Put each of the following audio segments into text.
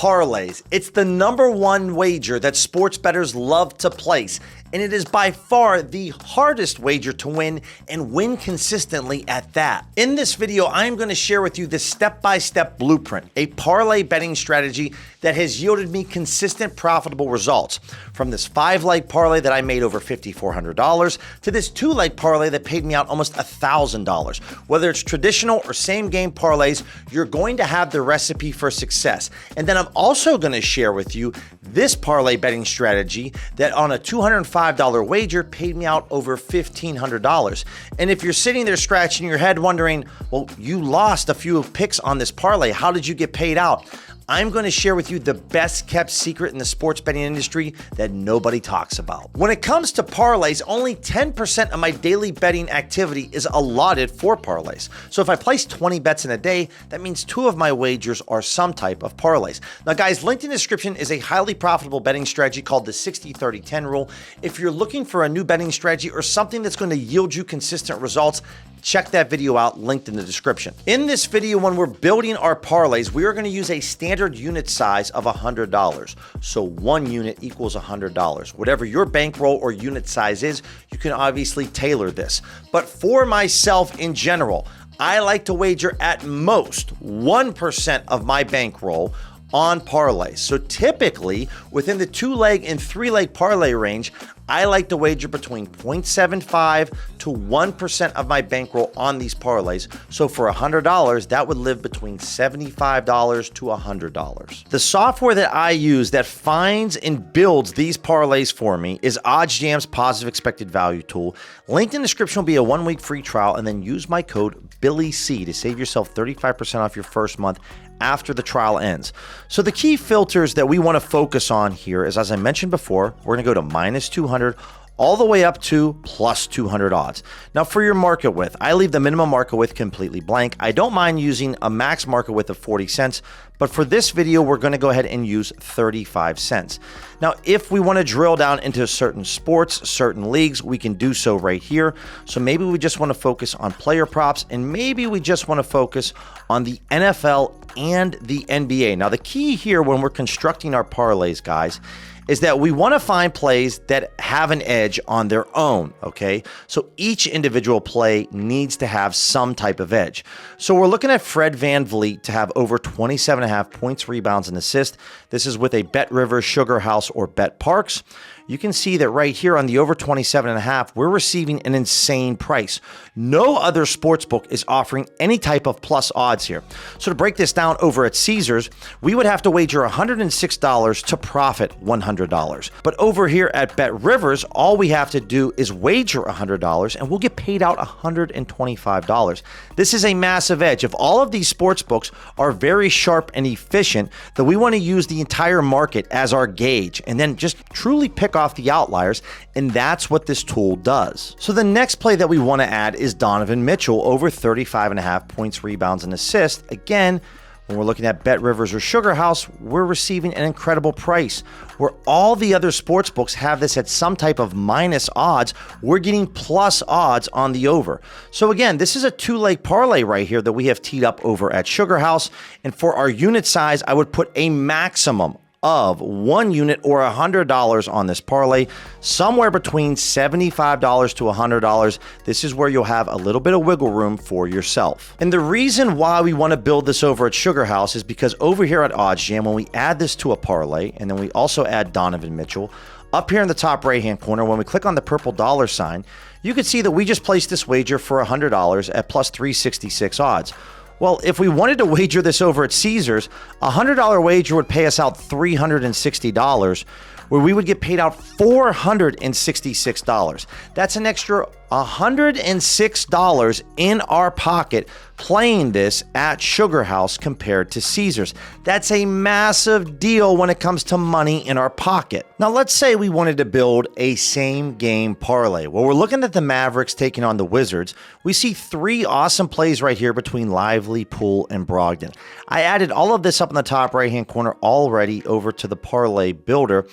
Parlays. It's the #1 wager that sports bettors love to place, and it is by far the hardest wager to win and win consistently at that. In this video, I'm going to share with you the step-by-step blueprint, a parlay betting strategy that has yielded me consistent profitable results. From this 5-leg parlay that I made over $5,400 to this 2-leg parlay that paid me out almost $1,000. Whether it's traditional or same game parlays, you're going to have the recipe for success. And then I'm also going to share with you this parlay betting strategy that on a $205 wager paid me out over $1,500. And if you're sitting there scratching your head wondering, well, you lost a few picks on this parlay, how did you get paid out? I'm going to share with you the best kept secret in the sports betting industry that nobody talks about. When it comes to parlays, only 10% of my daily betting activity is allotted for parlays. So if I place 20 bets in a day, that means 2 of my wagers are some type of parlays. Now guys, linked in the description is a highly profitable betting strategy called the 60-30-10 rule. If you're looking for a new betting strategy or something that's going to yield you consistent results, check that video out, linked in the description. In this video, when we're building our parlays, we are going to use a standard unit size of $100. So 1 unit equals $100. Whatever your bankroll or unit size is, you can obviously tailor this. But for myself in general, I like to wager at most 1% of my bankroll on parlays. So typically, within the 2-leg and 3-leg parlay range, I like to wager between 0.75 to 1% of my bankroll on these parlays. So for $100, that would live between $75 to $100. The software that I use that finds and builds these parlays for me is OddsJam's Positive Expected Value tool. Linked in the description will be a 1-week free trial, and then use my code BILLYC to save yourself 35% off your first month after the trial ends. So the key filters that we want to focus on here is, as I mentioned before, we're going to go to -200 all the way up to +200 odds. Now for your market width, I leave the minimum market width completely blank. I don't mind using a max market width of 40 cents, but for this video, we're going to go ahead and use 35 cents. Now, if we want to drill down into certain sports, certain leagues, we can do so right here. So maybe we just want to focus on player props, and maybe we just want to focus on the NFL and the NBA. Now, the key here when we're constructing our parlays, guys, is that we want to find plays that have an edge on their own, okay? So each individual play needs to have some type of edge. So we're looking at Fred VanVleet to have over 27.5 points, rebounds, and assists. This is with a Bet Rivers, Sugar House, or Bet Parks. You can see that right here on the over 27.5, we're receiving an insane price. No other sportsbook is offering any type of plus odds here. So to break this down over at Caesars, we would have to wager $106 to profit $100. But over here at Bet Rivers, all we have to do is wager $100 and we'll get paid out $125. This is a massive edge. If all of these sportsbooks are very sharp and efficient, then we want to use the entire market as our gauge and then just truly pick off the outliers, and that's what this tool does. So the next play that we want to add is Donovan Mitchell over 35.5 points, rebounds, and assists. Again, when we're looking at Bet Rivers or Sugar House, we're receiving an incredible price. Where all the other sports books have this at some type of minus odds, we're getting plus odds on the over. So again, this is a 2-leg parlay right here that we have teed up over at Sugar House. And for our unit size, I would put a maximum of 1 unit or $100 on this parlay, somewhere between $75 to $100. This is where you'll have a little bit of wiggle room for yourself. And the reason why we want to build this over at Sugar House is because over here at OddsJam, when we add this to a parlay, and then we also add Donovan Mitchell, up here in the top right-hand corner, when we click on the purple dollar sign, you can see that we just placed this wager for $100 at plus 366 odds. Well, if we wanted to wager this over at Caesars, a $100 wager would pay us out $360, where we would get paid out $466. That's an extra $106 in our pocket playing this at Sugar House compared to Caesars. That's a massive deal when it comes to money in our pocket. Now, let's say we wanted to build a same game parlay. Well, we're looking at the Mavericks taking on the Wizards. We see 3 awesome plays right here between Lively, Poole, and Brogdon. I added all of this up in the top right-hand corner already over to the parlay builder.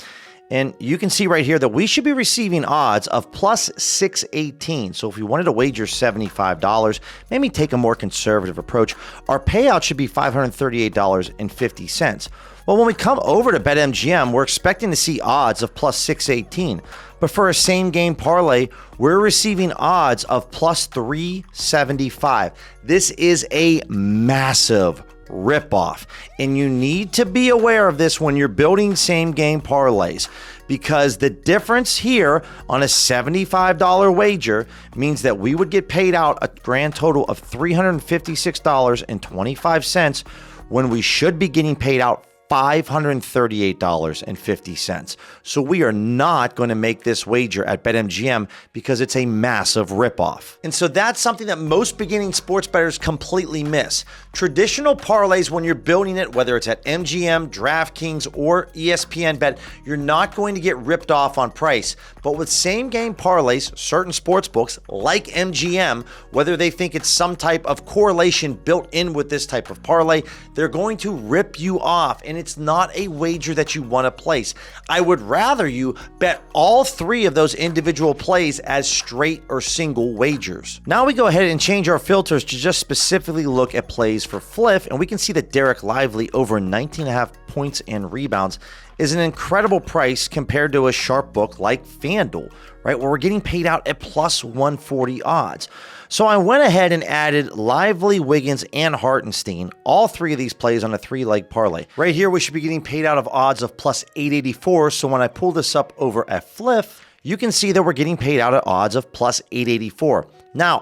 And you can see right here that we should be receiving odds of plus 618. So if we wanted to wager $75, maybe take a more conservative approach, our payout should be $538.50. Well, when we come over to BetMGM, we're expecting to see odds of plus 618. But for a same game parlay, we're receiving odds of plus 375. This is a massive ripoff. And you need to be aware of this when you're building same game parlays, because the difference here on a $75 wager means that we would get paid out a grand total of $356.25 when we should be getting paid out $538.50. So we are not going to make this wager at BetMGM because it's a massive ripoff. And so that's something that most beginning sports bettors completely miss. Traditional parlays, when you're building it, whether it's at MGM, DraftKings, or ESPN Bet, you're not going to get ripped off on price. But with same game parlays, certain sports books like MGM, whether they think it's some type of correlation built in with this type of parlay, they're going to rip you off. And it's not a wager that you want to place. I would rather you bet all three of those individual plays as straight or single wagers. Now we go ahead and change our filters to just specifically look at plays for Fliff, and we can see that Derek Lively over 19.5 points and rebounds is an incredible price compared to a sharp book like FanDuel, right, where we're getting paid out at plus 140 odds. So I went ahead and added Lively, Wiggins, and Hartenstein, all three of these plays on a three-leg parlay. Right here, we should be getting paid out of odds of plus 884. So when I pull this up over at Fliff, you can see that we're getting paid out at odds of plus 884. Now,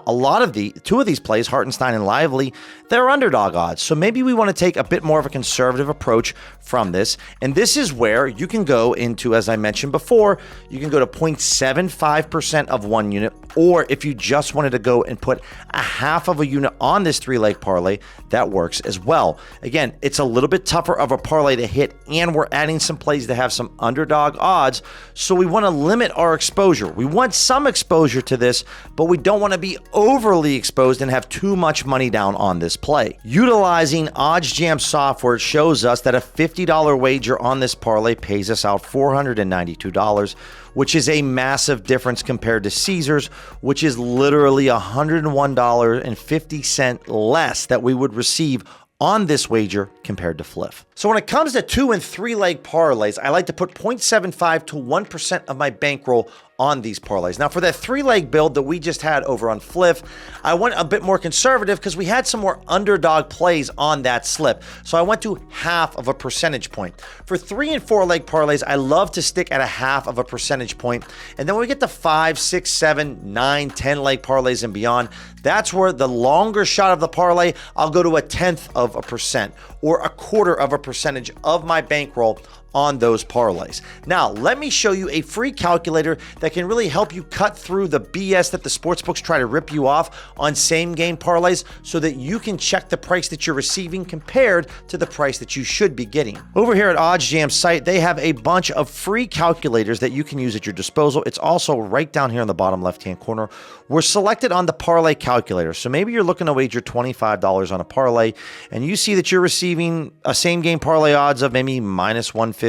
two of these plays, Hartenstein and Lively, they're underdog odds. So maybe we want to take a bit more of a conservative approach from this. And this is where you can go into, as I mentioned before, you can go to 0.75% of one unit. Or if you just wanted to go and put a half of a unit on this three-leg parlay, that works as well. Again, it's a little bit tougher of a parlay to hit, and we're adding some plays that have some underdog odds. So we want to limit our exposure. We want some exposure to this, but we don't want to be overly exposed and have too much money down on this play. Utilizing OddsJam software shows us that a $50 wager on this parlay pays us out $492, which is a massive difference compared to Caesars, which is literally $101.50 less that we would receive on this wager compared to Fliff. So when it comes to 2 and 3 leg parlays, I like to put 0.75 to 1% of my bankroll on these parlays. Now for that 3-leg build that we just had over on Fliff, I went a bit more conservative because we had some more underdog plays on that slip. So I went to half of a percentage point. For 3 and 4 leg parlays, I love to stick at a half of a percentage point. And then when we get to 5, 6, 7, 9, 10 leg parlays and beyond, that's where the longer shot of the parlay, I'll go to 1/10 of a percent or 1/4 of a percentage of my bankroll on those parlays. Now, let me show you a free calculator that can really help you cut through the BS that the sportsbooks try to rip you off on same game parlays so that you can check the price that you're receiving compared to the price that you should be getting. Over here at OddsJam's site, they have a bunch of free calculators that you can use at your disposal. It's also right down here in the bottom left-hand corner. We're selected on the parlay calculator. So maybe you're looking to wager $25 on a parlay and you see that you're receiving a same game parlay odds of maybe minus 150,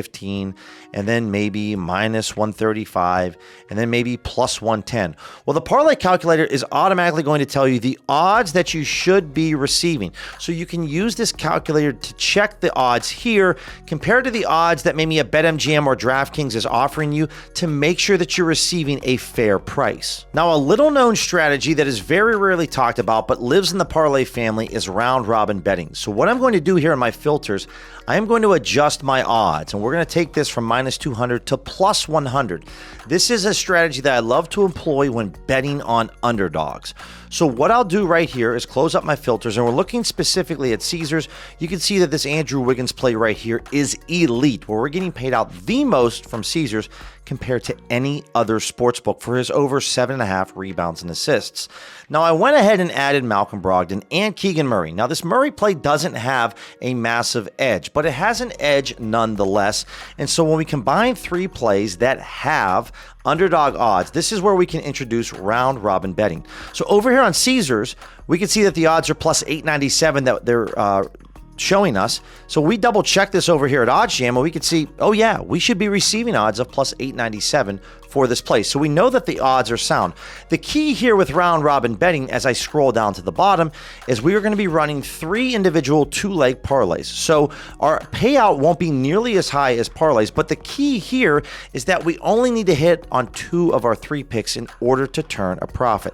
and then maybe minus 135, and then maybe plus 110. Well, the parlay calculator is automatically going to tell you the odds that you should be receiving. So you can use this calculator to check the odds here compared to the odds that maybe a BetMGM or DraftKings is offering you to make sure that you're receiving a fair price. Now, a little known strategy that is very rarely talked about but lives in the parlay family is round robin betting. So what I'm going to do here in my filters, I am going to adjust my odds, and we're going to take this from minus 200 to plus 100. This is a strategy that I love to employ when betting on underdogs. So what I'll do right here is close up my filters, and we're looking specifically at Caesars. You can see that this Andrew Wiggins play right here is elite, where we're getting paid out the most from Caesars compared to any other sportsbook for his over 7.5 rebounds and assists. Now, I went ahead and added Malcolm Brogdon and Keegan Murray. Now, this Murray play doesn't have a massive edge, but it has an edge nonetheless. And so when we combine 3 plays that have underdog odds, this is where we can introduce round robin betting. So over here on Caesars, we can see that the odds are plus 897 that they're showing us. So we double check this over here at OddsJam, and we can see, oh yeah, we should be receiving odds of plus 897 for this play. So we know that the odds are sound. The key here with round robin betting, as I scroll down to the bottom, is we are going to be running 3 individual 2-leg parlays. So our payout won't be nearly as high as parlays, but the key here is that we only need to hit on 2 of our 3 picks in order to turn a profit.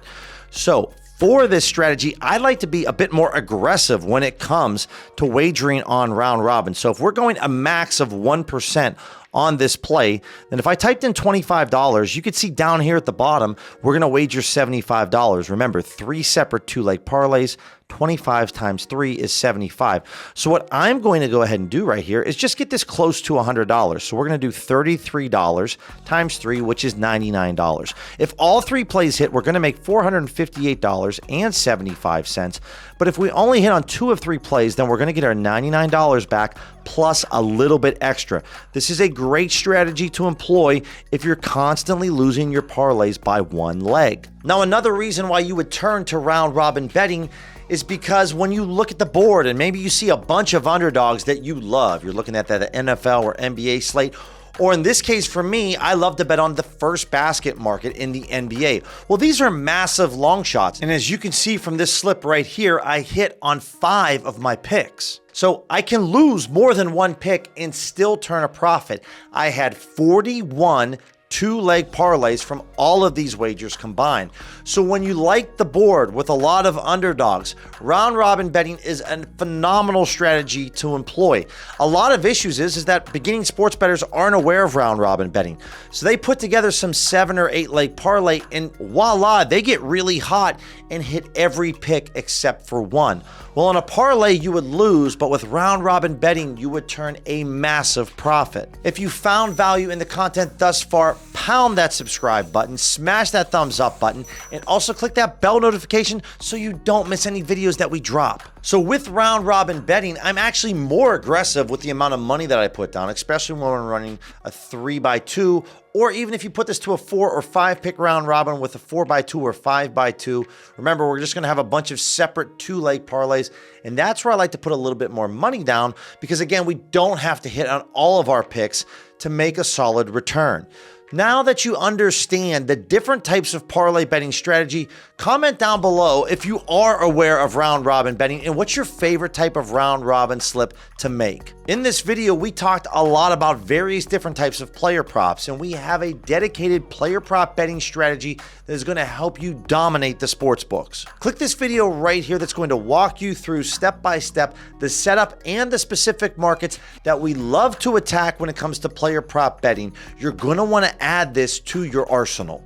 So for this strategy, I like to be a bit more aggressive when it comes to wagering on round robin. So if we're going a max of 1% on this play, then if I typed in $25, you could see down here at the bottom, we're going to wager $75. Remember, 3 separate 2-leg parlays. 25 times 3 is 75. So what I'm going to go ahead and do right here is just get this close to $100. So we're going to do $33 times 3, which is $99. If all 3 plays hit, we're going to make $458.75. But if we only hit on 2 of 3 plays, then we're going to get our $99 back plus a little bit extra. This is a great strategy to employ if you're constantly losing your parlays by 1 leg. Now, another reason why you would turn to round robin betting is because when you look at the board and maybe you see a bunch of underdogs that you love, you're looking at that NFL or NBA slate, or in this case for me, I love to bet on the first basket market in the NBA. Well, these are massive long shots. And as you can see from this slip right here, I hit on 5 of my picks. So I can lose more than 1 pick and still turn a profit. I had 41 2-leg parlays from all of these wagers combined. So when you like the board with a lot of underdogs, round robin betting is a phenomenal strategy to employ. A lot of issues is that beginning sports bettors aren't aware of round robin betting. So they put together some 7 or 8-leg parlay and voila, they get really hot and hit every pick except for 1. Well, on a parlay, you would lose, but with round robin betting, you would turn a massive profit. If you found value in the content thus far, pound that subscribe button, smash that thumbs up button, and also click that bell notification so you don't miss any videos that we drop. So with round robin betting, I'm actually more aggressive with the amount of money that I put down, especially when we're running a 3x2, or even if you put this to a 4 or 5 pick round robin with a 4x2 or 5x2. Remember, we're just going to have a bunch of separate 2-leg parlays, and that's where I like to put a little bit more money down because, again, we don't have to hit on all of our picks to make a solid return. Now that you understand the different types of parlay betting strategy, comment down below if you are aware of round robin betting and what's your favorite type of round robin slip to make. In this video, we talked a lot about various different types of player props, and we have a dedicated player prop betting strategy that is going to help you dominate the sports books. Click this video right here that's going to walk you through step by step the setup and the specific markets that we love to attack when it comes to player prop betting. You're going to want to add this to your arsenal.